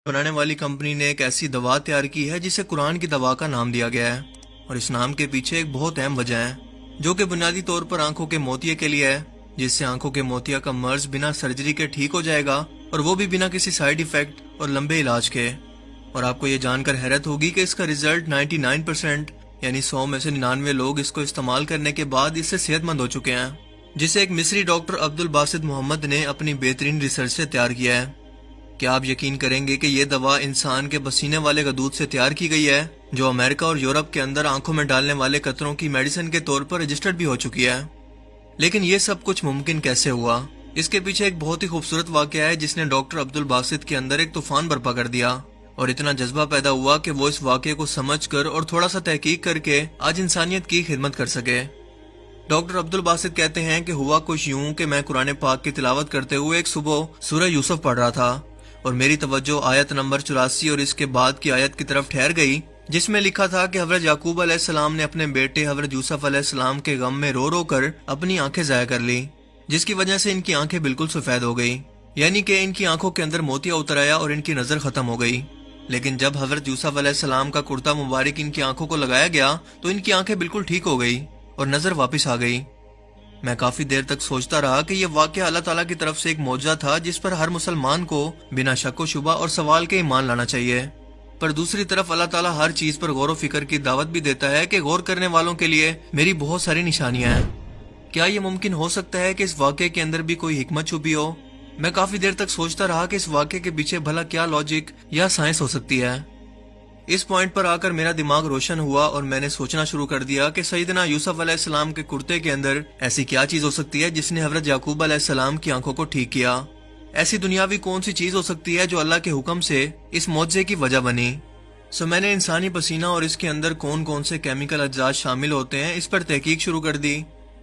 بنانے والی کمپنی نے ایک ایسی دوا تیار کی ہے جسے قرآن کی دوا کا نام دیا گیا ہے، اور اس نام کے پیچھے ایک بہت اہم وجہ ہے جو کہ بنیادی طور پر آنکھوں کے موتیے کے لیے ہے، جس سے آنکھوں کے موتیا کا مرض بنا سرجری کے ٹھیک ہو جائے گا، اور وہ بھی بنا کسی سائیڈ ایفیکٹ اور لمبے علاج کے۔ اور آپ کو یہ جان کر حیرت ہوگی کہ اس کا رزلٹ 99% یعنی 100 میں سے 99 لوگ اس کو استعمال کرنے کے بعد اس سے صحت مند ہو چکے ہیں، جسے ایک مصری ڈاکٹر عبد الباسط محمد نے اپنی بہترین ریسرچ سے تیار کیا ہے۔ کیا آپ یقین کریں گے کہ یہ دوا انسان کے پسینے والے غدود سے تیار کی گئی ہے، جو امریکہ اور یورپ کے اندر آنکھوں میں ڈالنے والے قطروں کی میڈیسن کے طور پر رجسٹرڈ بھی ہو چکی ہے۔ لیکن یہ سب کچھ ممکن کیسے ہوا؟ اس کے پیچھے ایک بہت ہی خوبصورت واقعہ ہے جس نے ڈاکٹر عبد الباسط کے اندر ایک طوفان برپا کر دیا، اور اتنا جذبہ پیدا ہوا کہ وہ اس واقعے کو سمجھ کر اور تھوڑا سا تحقیق کر کے آج انسانیت کی خدمت کر سکے۔ ڈاکٹر عبد الباسط کہتے ہیں کہ ہوا کچھ یوں کہ میں قرآن پاک کی تلاوت کرتے ہوئے ایک صبح سورہ یوسف پڑھ رہا تھا، اور میری توجہ آیت نمبر 84 اور اس کے بعد کی آیت کی طرف ٹھہر گئی، جس میں لکھا تھا کہ حضرت یعقوب علیہ السلام نے اپنے بیٹے حضرت یوسف علیہ السلام کے غم میں رو رو کر اپنی آنکھیں ضائع کر لی، جس کی وجہ سے ان کی آنکھیں بالکل سفید ہو گئی، یعنی کہ ان کی آنکھوں کے اندر موتیا اتر آیا اور ان کی نظر ختم ہو گئی۔ لیکن جب حضرت یوسف علیہ السلام کا کرتا مبارک ان کی آنکھوں کو لگایا گیا تو ان کی آنکھیں بالکل ٹھیک ہو گئی اور نظر واپس آ گئی۔ میں کافی دیر تک سوچتا رہا کہ یہ واقعہ اللہ تعالیٰ کی طرف سے ایک معجزہ تھا جس پر ہر مسلمان کو بنا شک و شبہ اور سوال کے ایمان لانا چاہیے، پر دوسری طرف اللہ تعالیٰ ہر چیز پر غور و فکر کی دعوت بھی دیتا ہے کہ غور کرنے والوں کے لیے میری بہت ساری نشانیاں ہیں۔ کیا یہ ممکن ہو سکتا ہے کہ اس واقعے کے اندر بھی کوئی حکمت چھپی ہو؟ میں کافی دیر تک سوچتا رہا کہ اس واقعے کے پیچھے بھلا کیا لاجک یا سائنس ہو سکتی ہے۔ اس پوائنٹ پر آ کر میرا دماغ روشن ہوا اور میں نے سوچنا شروع کر دیا کہ سیدنا یوسف علیہ السلام کے کرتے کے اندر ایسی کیا چیز ہو سکتی ہے جس نے حضرت یعقوب علیہ السلام کی آنکھوں کو ٹھیک کیا؟ ایسی دنیاوی کون سی چیز ہو سکتی ہے جو اللہ کے حکم سے اس معجزے کی وجہ بنی؟ میں نے انسانی پسینہ اور اس کے اندر کون کون سے کیمیکل اجزاء شامل ہوتے ہیں اس پر تحقیق شروع کر دی۔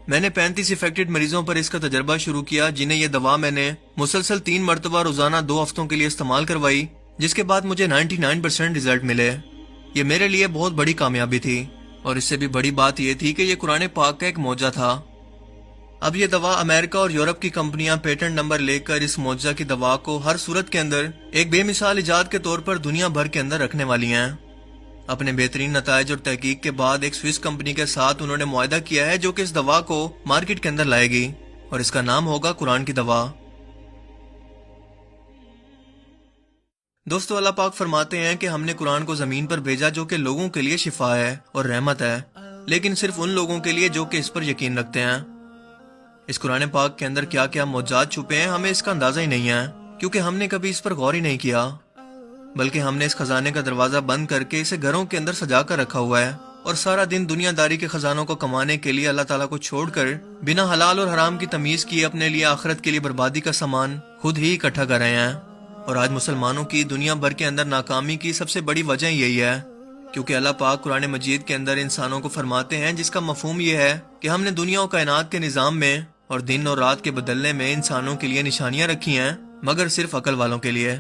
میں نے 35 افیکٹڈ مریضوں پر اس کا تجربہ شروع کیا، جنہیں یہ دوا میں نے مسلسل 3 مرتبہ روزانہ 2 ہفتوں کے لیے استعمال کروائی، جس کے بعد مجھے 99% رزلٹ ملے۔ یہ میرے لیے بہت بڑی کامیابی تھی، اور اس سے بھی بڑی بات یہ تھی کہ یہ قرآن پاک کا ایک معجزہ تھا۔ اب یہ دوا امریکہ اور یورپ کی کمپنیاں پیٹنٹ نمبر لے کر اس معجزہ کی دوا کو ہر صورت کے اندر ایک بے مثال ایجاد کے طور پر دنیا بھر کے اندر رکھنے والی ہیں۔ اپنے بہترین نتائج اور تحقیق کے بعد ایک سوئس کمپنی کے ساتھ انہوں نے معاہدہ کیا ہے جو کہ اس دوا کو مارکیٹ کے اندر لائے گی، اور اس کا نام ہوگا قرآن کی دوا۔ دوستو، اللہ پاک فرماتے ہیں کہ ہم نے قرآن کو زمین پر بھیجا جو کہ لوگوں کے لیے شفا ہے اور رحمت ہے، لیکن صرف ان لوگوں کے لیے جو کہ اس پر یقین رکھتے ہیں۔ اس قرآن پاک کے اندر کیا کیا معجزات چھپے ہیں ہمیں اس کا اندازہ ہی نہیں ہے، کیونکہ ہم نے کبھی اس پر غور ہی نہیں کیا، بلکہ ہم نے اس خزانے کا دروازہ بند کر کے اسے گھروں کے اندر سجا کر رکھا ہوا ہے، اور سارا دن دنیا داری کے خزانوں کو کمانے کے لیے اللہ تعالیٰ کو چھوڑ کر بنا حلال اور حرام کی تمیز کیے اپنے لیے آخرت کے لیے بربادی کا سامان خود ہی اکٹھا کر رہے ہیں۔ اور آج مسلمانوں کی دنیا بھر کے اندر ناکامی کی سب سے بڑی وجہ یہی ہے، کیونکہ اللہ پاک قرآن مجید کے اندر انسانوں کو فرماتے ہیں، جس کا مفہوم یہ ہے کہ ہم نے دنیا و کائنات کے نظام میں اور دن اور رات کے بدلنے میں انسانوں کے لیے نشانیاں رکھی ہیں، مگر صرف عقل والوں کے لیے۔